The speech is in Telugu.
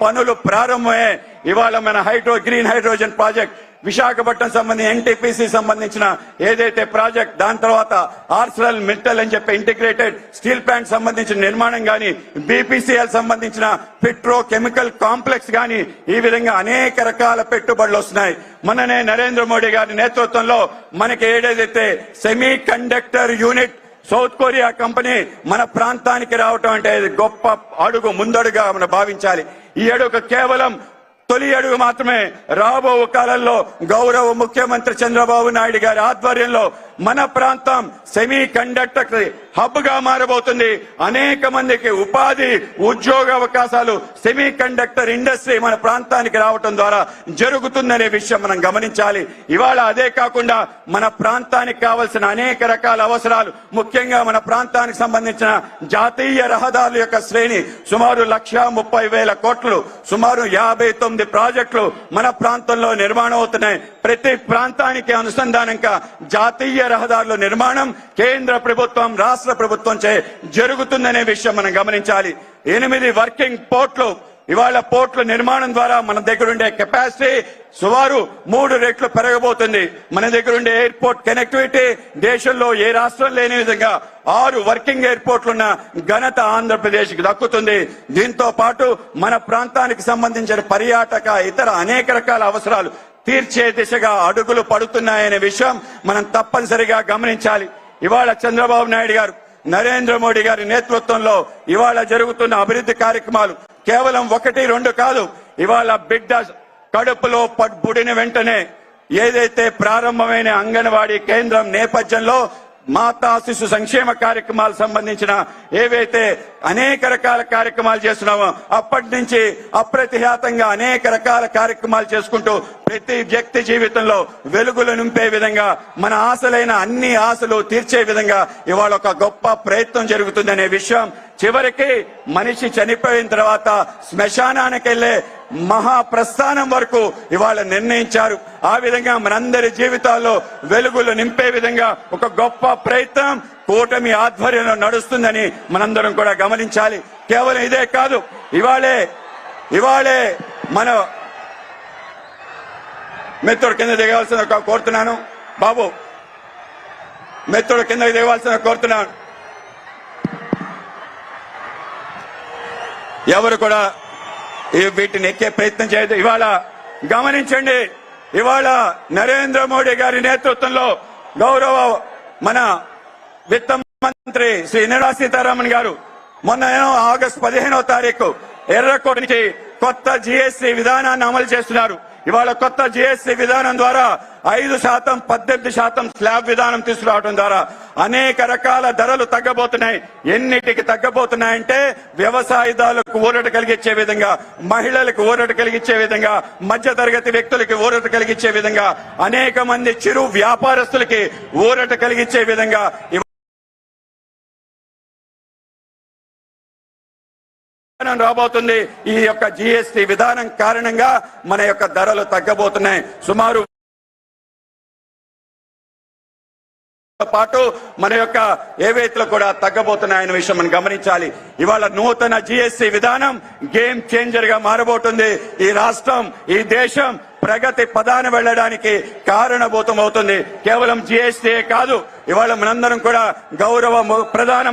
పనులు ప్రారంభమే. ఇవాళ మన గ్రీన్ హైడ్రోజన్ ప్రాజెక్ట్ విశాఖపట్నం సంబంధించి ఎన్టీపీసీ సంబంధించిన ఏదైతే ప్రాజెక్ట్, దాని తర్వాత ఆర్సెనల్ మిట్టల్ అని చెప్పి ఇంటిగ్రేటెడ్ స్టీల్ ప్లాంట్ సంబంధించిన నిర్మాణం గాని, బీపీసీఎల్ సంబంధించిన పెట్రో కెమికల్ కాంప్లెక్స్ గాని, ఈ విధంగా అనేక రకాల పెట్టుబడులు వస్తున్నాయి. మననే నరేంద్ర మోడీ గారి నేతృత్వంలో మనకి ఏదైతే semi conductor unit south Korea company మన ప్రాంతానికి రావటం అంటే గొప్ప అడుగు, ముందడుగా మనం భావించాలి. ఈ అడుగు కేవలం తొలి అడుగు మాత్రమే. రాబో కాలంలో గౌరవ ముఖ్యమంత్రి చంద్రబాబు నాయుడు గారి ఆధ్వర్యంలో మన ప్రాంతం సెమీ కండక్టర్ హబ్ గా మారబోతుంది. అనేక మందికి ఉపాధి, ఉద్యోగ అవకాశాలు సెమీ కండక్టర్ ఇండస్ట్రీ మన ప్రాంతానికి రావటం ద్వారా జరుగుతుందనే విషయం మనం గమనించాలి. ఇవాళ అదే కాకుండా మన ప్రాంతానికి కావలసిన అనేక రకాల అవసరాలు, ముఖ్యంగా మన ప్రాంతానికి సంబంధించిన జాతీయ రహదారుల యొక్క శ్రేణి సుమారు 1,30,000 కోట్లు, సుమారు 59 ప్రాజెక్టులు మన ప్రాంతంలో నిర్మాణం అవుతున్నాయి. ప్రతి ప్రాంతానికి అనుసంధానంగా జాతీయ రహదారుల నిర్మాణం కేంద్ర ప్రభుత్వం, రాష్ట్ర ప్రభుత్వం చే జరుగుతుందనే విషయం మనం గమనించాలి. 8 వర్కింగ్ పోర్ట్లు, ఇవాళ పోర్ట్ల నిర్మాణం ద్వారా మన దగ్గర ఉండే కెపాసిటీ సుమారు 3 రెట్లు పెరగబోతుంది. మన దగ్గర ఉండే ఎయిర్పోర్ట్ కనెక్టివిటీ దేశంలో ఏ రాష్ట్రం లేని విధంగా 6 వర్కింగ్ ఎయిర్పోర్ట్లున్న ఘనత ఆంధ్రప్రదేశ్ కి దక్కుతుంది. దీంతో పాటు మన ప్రాంతానికి సంబంధించిన పర్యాటక ఇతర అనేక రకాల అవసరాలు తీర్చే దిశగా అడుగులు పడుతున్నాయనే విషయం మనం తప్పనిసరిగా గమనించాలి. ఇవాళ చంద్రబాబు నాయుడు గారు, నరేంద్ర మోడీ గారి నేతృత్వంలో ఇవాళ జరుగుతున్న అభివృద్ధి కార్యక్రమాలు కేవలం 1, 2 కాదు. ఇవాళ బిడ్డ కడుపులో పుడిన వెంటనే ఏదైతే ప్రారంభమైన అంగన్వాడీ కేంద్రం నేపథ్యంలో మాతా శిశు సంక్షేమ కార్యక్రమాలు సంబంధించిన ఏవైతే అనేక రకాల కార్యక్రమాలు చేస్తున్నామో అప్పటి నుంచి అప్రతిహతంగా అనేక రకాల కార్యక్రమాలు చేసుకుంటూ ప్రతి వ్యక్తి జీవితంలో వెలుగులు నింపే విధంగా, మన ఆశలైన అన్ని ఆశలు తీర్చే విధంగా ఇవాళ ఒక గొప్ప ప్రయత్నం జరుగుతుందనే విషయం చివరికి మనిషి చనిపోయిన తర్వాత శ్మశానానికి వెళ్లే మహాప్రస్థానం వరకు ఇవాళ నిర్ణయించారు. ఆ విధంగా మనందరి జీవితాల్లో వెలుగులు నింపే విధంగా ఒక గొప్ప ప్రయత్నం కూటమి ఆధ్వర్యంలో నడుస్తుందని మనందరం కూడా గమనించాలి. కేవలం ఇదే కాదు, ఇవాళే మన మిత్రుడు కింద దిగవలసిన కోరుతున్నాను. బాబు మిత్రుడు కింద దిగవలసిన కోరుతున్నాను. ఎవరు కూడా వీటిని ఎక్కే ప్రయత్నం చేయదు. ఇవాళ గమనించండి, ఇవాళ నరేంద్ర మోడీ గారి నేతృత్వంలో గౌరవ మన విత్త మంత్రి శ్రీ నిర్మలా సీతారామన్ గారు మొన్న ఆగస్టు 15వ తారీఖు ఎర్రకోట నుంచి కొత్త జిఎస్టి విధానాన్ని అమలు చేస్తున్నారు. ఇవాళ కొత్త జిఎస్టి విధానం ద్వారా 5%, 18% స్లాబ్ విధానం తీసుకురావడం ద్వారా అనేక రకాల ధరలు తగ్గబోతున్నాయి. ఎన్నిటికి తగ్గబోతున్నాయంటే వ్యవసాయదారులకు ఊరట కలిగించే విధంగా, మహిళలకు ఊరట కలిగించే విధంగా, మధ్య తరగతి వ్యక్తులకి ఊరట కలిగించే విధంగా, అనేక మంది చిరు వ్యాపారస్తులకి ఊరట కలిగించే విధంగా రాబోతుంది. ఈ యొక్క జిఎస్టి విధానం కారణంగా మన యొక్క ధరలు తగ్గబోతున్నాయి. సుమారు పాటు మన యొక్క ఏవైతే కూడా తగ్గబోతున్నాయనే విషయం మనం గమనించాలి. ఇవాళ నూతన జిఎస్టి విధానం గేమ్ చేంజర్ గా మారబోతుంది. ఈ రాష్ట్రం, ఈ దేశం ప్రగతి పదాన వెళ్లడానికి కారణభూతం అవుతుంది. కేవలం జిఎస్టీ కాదు, ఇవాళ మనందరం కూడా గౌరవ ప్రధానమంత్రి